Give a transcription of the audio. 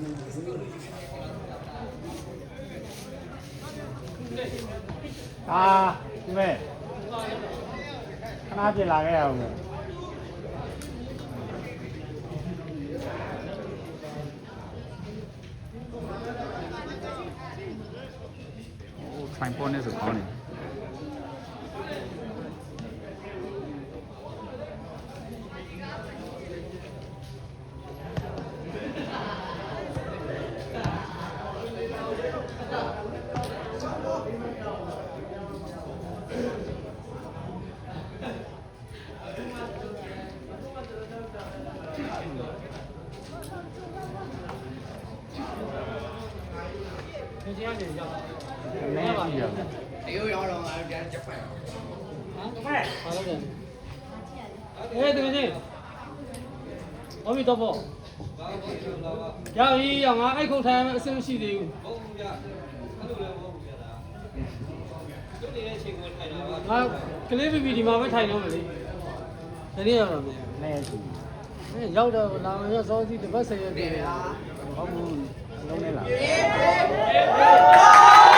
ဒီမဲ့ခဏပြင်လာခဲ့ရအောင်မယ်ထိုင်ပေါ်နေဆိုကောင်းနေ你这样子叫？没有吧？没有要让俺别结婚。啊？快！好了的。哎，对不对？阿弥陀佛。有意让我爱口台生气的。啊，ကလေးဘီဒီမှာပဲထိုင်တော့မယ်လေ။ဒီနေ့ရတော့မယ်။နဲ့ရှိ။ရောက်တော့လာမရစောစီတစ်ပတ်ဆက်ရပြီ။ဟုတ်ဘူး။လုံးနေလား။